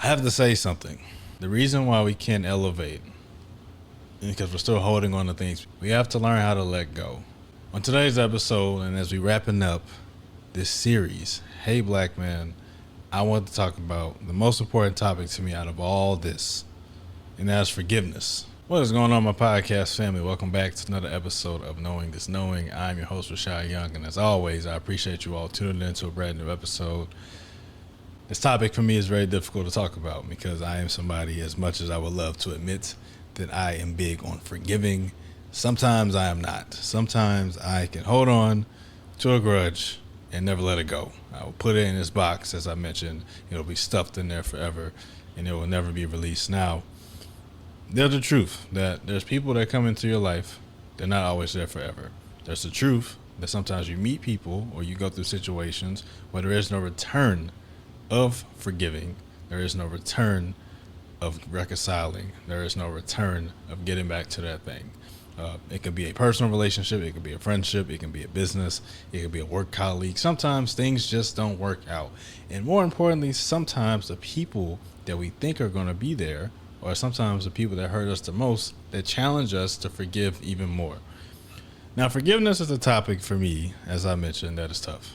I have to say something. The reason why we can't elevate is because we're still holding on to things. We have to learn how to let go. On today's episode, and as we wrapping up this series, Hey Black Man, I want to talk about the most important topic to me out of all this, and that's forgiveness. What is going on, my podcast family? Welcome back to another episode of Knowing This Knowing. I'm your host, Rashad Young, and as always, I appreciate you all tuning in to a brand new episode. This topic for me is very difficult to talk about because I am somebody, as much as I would love to admit that I am big on forgiving, sometimes I am not. Sometimes I can hold on to a grudge and never let it go. I will put it in this box, as I mentioned. It'll be stuffed in there forever, and it will never be released. Now, there's the truth that there's people that come into your life, they're not always there forever. There's the truth that sometimes you meet people or you go through situations where there is no return of forgiving. There is no return of reconciling. There is no return of getting back to that thing. It could be a personal relationship. It could be a friendship. It can be a business. It could be a work colleague. Sometimes things just don't work out. And more importantly, sometimes the people that we think are going to be there, or sometimes the people that hurt us the most, that challenge us to forgive even more. Now, forgiveness is a topic for me, as I mentioned, that is tough.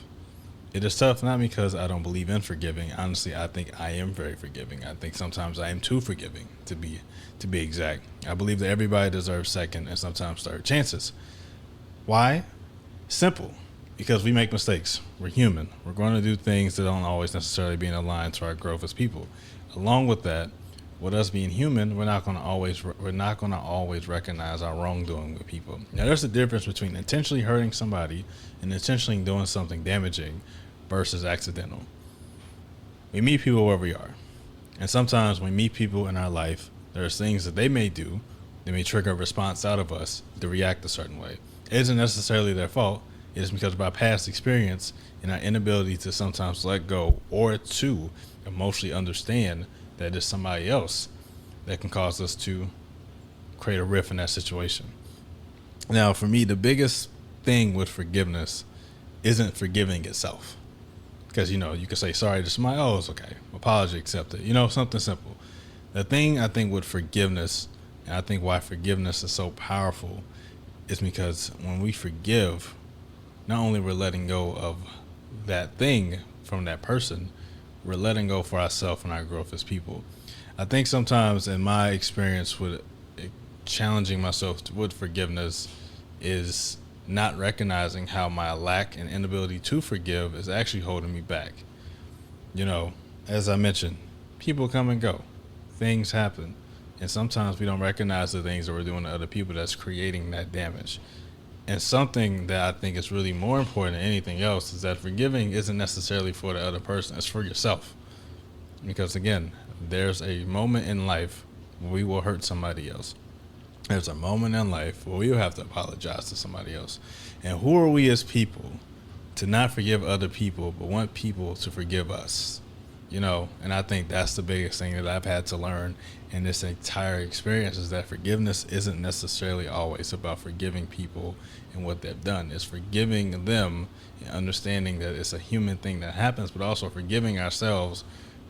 It is tough not because I don't believe in forgiving. Honestly, I think I am very forgiving. I think sometimes I am too forgiving, to be exact. I believe that everybody deserves second and sometimes third chances. Why? Simple. Because we make mistakes. We're human. We're going to do things that don't always necessarily be in line to our growth as people. Along with that, with us being human, we're not going to always recognize our wrongdoing with people. Now, there's a difference between intentionally hurting somebody and intentionally doing something damaging versus accidental. We meet people where we are, and sometimes when we meet people in our life, there's things that they may do that may trigger a response out of us to react a certain way. It isn't necessarily their fault. It is because of our past experience and our inability to sometimes let go or to emotionally understand that it's somebody else that can cause us to create a rift in that situation. Now, for me, the biggest thing with forgiveness isn't forgiving itself. Because, you can say sorry to somebody, oh, it's okay, apology accepted, something simple. The thing I think with forgiveness, and I think why forgiveness is so powerful, is because when we forgive, not only we're letting go of that thing from that person, we're letting go for ourselves and our growth as people. I think sometimes in my experience with challenging myself with forgiveness is not recognizing how my lack and inability to forgive is actually holding me back. As I mentioned, people come and go. Things happen. And sometimes we don't recognize the things that we're doing to other people that's creating that damage. And something that I think is really more important than anything else is that forgiving isn't necessarily for the other person, it's for yourself. Because again, there's a moment in life where we will hurt somebody else. There's a moment in life where we will have to apologize to somebody else. And who are we as people to not forgive other people, but want people to forgive us? And I think that's the biggest thing that I've had to learn in this entire experience is that forgiveness isn't necessarily always about forgiving people and what they've done. It's forgiving them and understanding that it's a human thing that happens, but also forgiving ourselves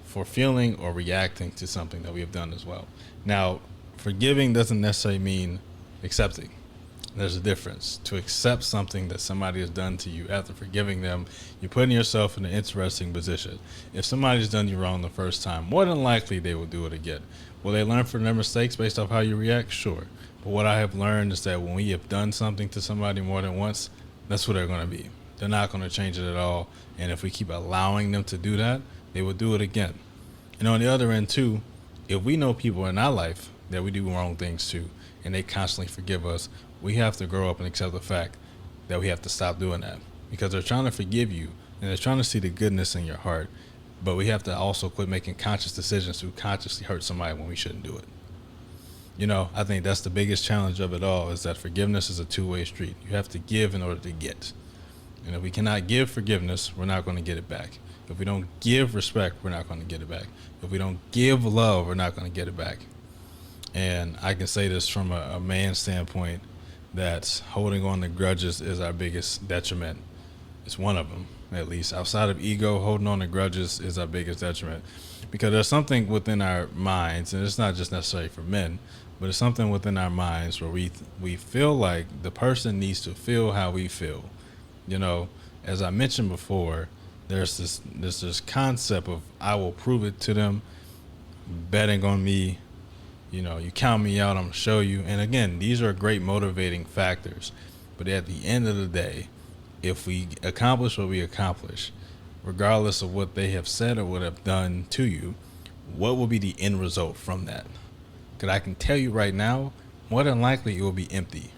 for feeling or reacting to something that we have done as well. Now, forgiving doesn't necessarily mean accepting. There's a difference. To accept something that somebody has done to you after forgiving them, you're putting yourself in an interesting position. If somebody's done you wrong the first time, more than likely they will do it again. Will they learn from their mistakes based off how you react? Sure. But what I have learned is that when we have done something to somebody more than once, that's what they're going to be. They're not going to change it at all. And if we keep allowing them to do that, they will do it again. And on the other end too, if we know people in our life that we do wrong things to, and they constantly forgive us, we have to grow up and accept the fact that we have to stop doing that because they're trying to forgive you and they're trying to see the goodness in your heart. But we have to also quit making conscious decisions to consciously hurt somebody when we shouldn't do it. I think that's the biggest challenge of it all is that forgiveness is a two-way street. You have to give in order to get. And if we cannot give forgiveness, we're not going to get it back. If we don't give respect, we're not going to get it back. If we don't give love, we're not going to get it back. And I can say this from a man's standpoint, that holding on to grudges is our biggest detriment. It's one of them, at least. Outside of ego, holding on to grudges is our biggest detriment. because there's something within our minds, and it's not just necessarily for men, but it's something within our minds where we feel like the person needs to feel how we feel. You know, as I mentioned before, there's this concept of I will prove it to them, betting on me. You know, you count me out, I'm gonna show you. And again, these are great motivating factors. But at the end of the day, if we accomplish what we accomplish, regardless of what they have said or what have done to you, what will be the end result from that? Because I can tell you right now, more than likely it will be empty.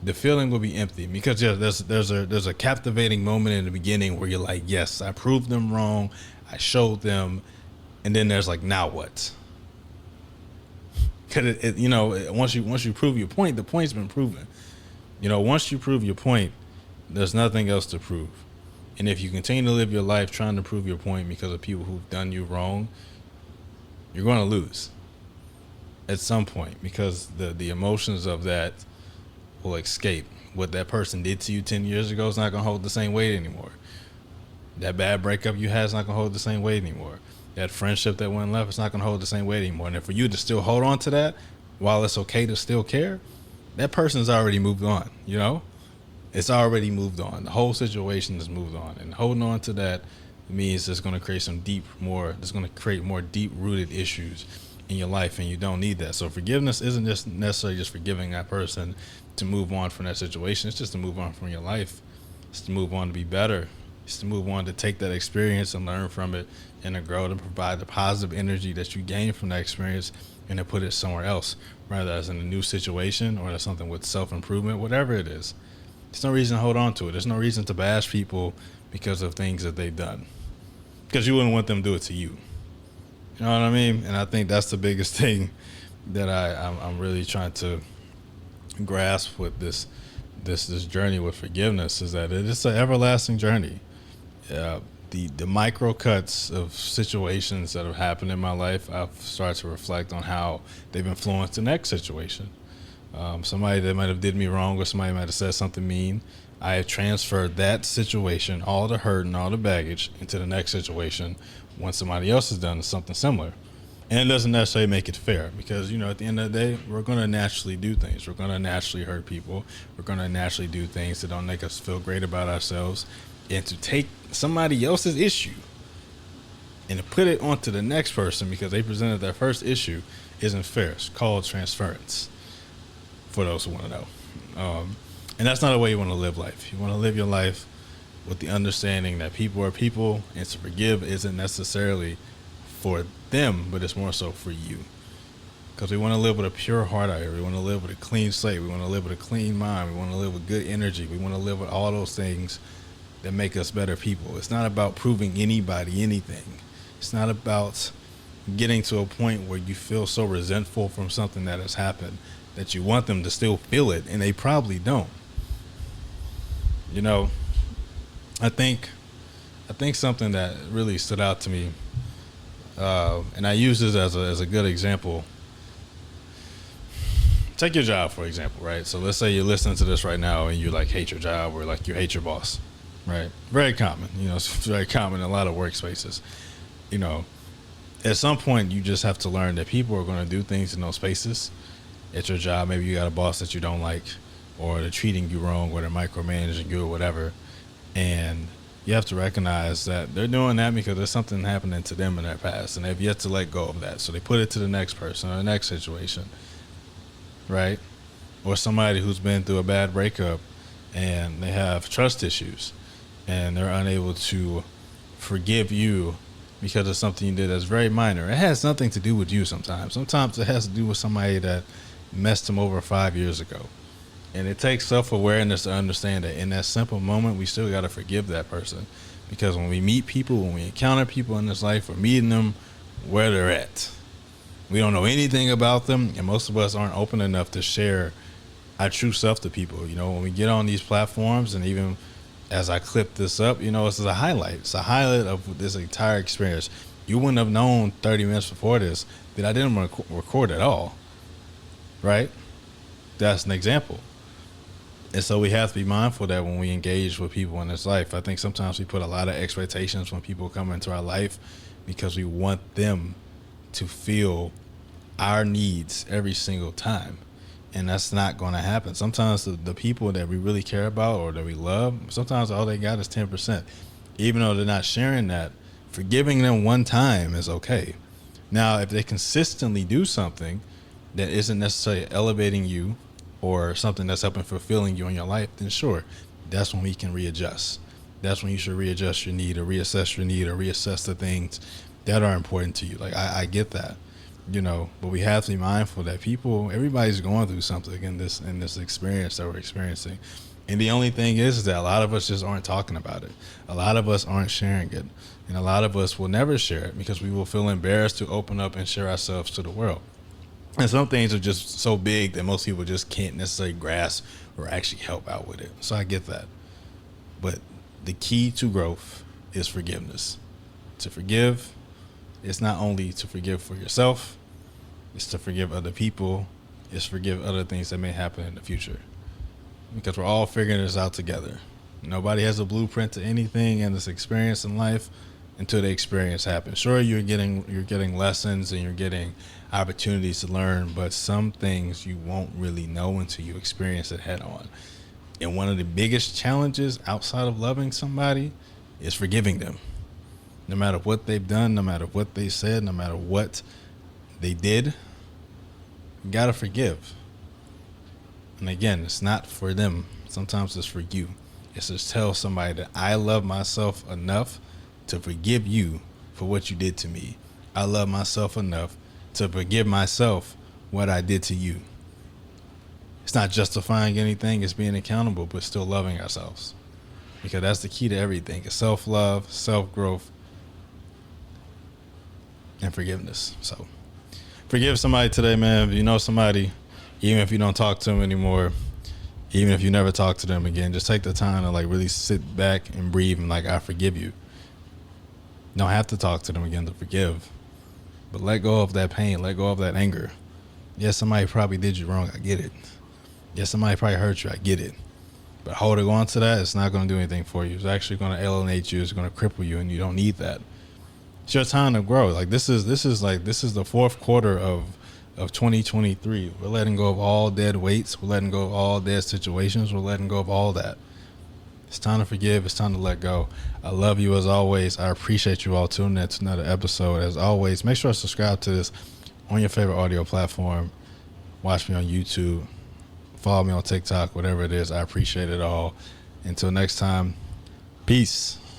The feeling will be empty because there's a captivating moment in the beginning where you're like, yes, I proved them wrong, I showed them, and then there's like, now what? Because once you prove your point, the point's been proven. You know, once you prove your point, there's nothing else to prove. And if you continue to live your life trying to prove your point because of people who've done you wrong, you're going to lose at some point, because the emotions of that will escape. What that person did to you 10 years ago is not going to hold the same weight anymore. That bad breakup you had is not going to hold the same weight anymore. That friendship that went left is not going to hold the same weight anymore. And for you to still hold on to that, while it's okay to still care, that person's already moved on, you know? It's already moved on. The whole situation has moved on. And holding on to that means it's going to create it's going to create more deep-rooted issues in your life, and you don't need that. So forgiveness isn't just necessarily just forgiving that person to move on from that situation. It's just to move on from your life. It's to move on to be better. It's to move on to take that experience and learn from it and to grow, to provide the positive energy that you gain from that experience and to put it somewhere else, whether that's in a new situation or that's something with self-improvement, whatever it is. There's no reason to hold on to it. There's no reason to bash people because of things that they've done, because you wouldn't want them to do it to you. You know what I mean? And I think that's the biggest thing that I'm really trying to grasp with this journey with forgiveness, is that it's an everlasting journey. The micro cuts of situations that have happened in my life, I've started to reflect on how they've influenced the next situation. Somebody that might have did me wrong, or somebody might have said something mean, I have transferred that situation, all the hurt and all the baggage, into the next situation when somebody else has done something similar. And it doesn't necessarily make it fair, because, you know, at the end of the day, we're going to naturally do things. We're going to naturally hurt people. We're going to naturally do things that don't make us feel great about ourselves. And to take somebody else's issue and to put it onto the next person because they presented their first issue isn't fair. It's called transference, for those who want to know. And that's not the way you want to live life. You want to live your life with the understanding that people are people, and to forgive isn't necessarily for them, but it's more so for you. Because we want to live with a pure heart out here. We want to live with a clean slate. We want to live with a clean mind. We want to live with good energy. We want to live with all those things that make us better people. It's not about proving anybody anything. It's not about getting to a point where you feel so resentful from something that has happened that you want them to still feel it, and they probably don't. You know, I think something that really stood out to me, and I use this as a good example. Take your job, for example, right? So let's say you're listening to this right now and you like hate your job, or like you hate your boss, right? Very common. You know, it's very common in a lot of workspaces. You know, at some point you just have to learn that people are going to do things in those spaces. At your job, maybe you got a boss that you don't like, or they're treating you wrong, or they're micromanaging you, or whatever. And you have to recognize that they're doing that because there's something happening to them in their past, and they've yet to let go of that. So they put it to the next person or the next situation, right? Or somebody who's been through a bad breakup and they have trust issues and they're unable to forgive you because of something you did that's very minor. It has nothing to do with you sometimes. Sometimes it has to do with somebody that messed them over 5 years ago. And it takes self-awareness to understand that in that simple moment, we still got to forgive that person. Because when we meet people, when we encounter people in this life, we're meeting them where they're at. We don't know anything about them, and most of us aren't open enough to share our true self to people. You know, when we get on these platforms, and even as I clip this up, you know, this is a highlight. It's a highlight of this entire experience. You wouldn't have known 30 minutes before this that I didn't record at all, right? That's an example. And so we have to be mindful that when we engage with people in this life, I think sometimes we put a lot of expectations when people come into our life because we want them to feel our needs every single time. And that's not going to happen. Sometimes the people that we really care about or that we love, sometimes all they got is 10%. Even though they're not sharing that, forgiving them one time is okay. Now, if they consistently do something that isn't necessarily elevating you or something that's helping fulfilling you in your life, then sure, that's when we can readjust. That's when you should readjust your need or reassess your need or reassess the things that are important to you. Like, I get that, but we have to be mindful that everybody's going through something in this experience that we're experiencing. And the only thing is that a lot of us just aren't talking about it. A lot of us aren't sharing it. And a lot of us will never share it because we will feel embarrassed to open up and share ourselves to the world. And some things are just so big that most people just can't necessarily grasp or actually help out with it. So I get that. But the key to growth is forgiveness. To forgive, it's not only to forgive for yourself, it's to forgive other people, it's forgive other things that may happen in the future. Because we're all figuring this out together. Nobody has a blueprint to anything in this experience in life until the experience happens. Sure, you're getting lessons and you're getting opportunities to learn, but some things you won't really know until you experience it head on. And one of the biggest challenges outside of loving somebody is forgiving them. No matter what they've done, no matter what they said, no matter what they did, you gotta forgive. And again, it's not for them. Sometimes it's for you. It's to tell somebody that I love myself enough to forgive you for what you did to me. I love myself enough to forgive myself what I did to you. It's not justifying anything. It's being accountable, but still loving ourselves. Because that's the key to everything. It's self-love, self-growth, and forgiveness. So forgive somebody today, man. If you know somebody, even if you don't talk to them anymore, even if you never talk to them again, just take the time to really sit back and breathe and I forgive you. You don't have to talk to them again to forgive, but let go of that pain, let go of that anger. Yes, somebody probably did you wrong. I get it. Yes, somebody probably hurt you. I get it. But holding on to that, it's not going to do anything for you. It's actually going to alienate you. It's going to cripple you, and you don't need that. It's your time to grow. This is the fourth quarter of 2023. We're letting go of all dead weights. We're letting go of all dead situations. We're letting go of all that. It's time to forgive. It's time to let go. I love you as always. I appreciate you all tuning in to another episode. As always, make sure to subscribe to this on your favorite audio platform. Watch me on YouTube. Follow me on TikTok, whatever it is. I appreciate it all. Until next time, peace.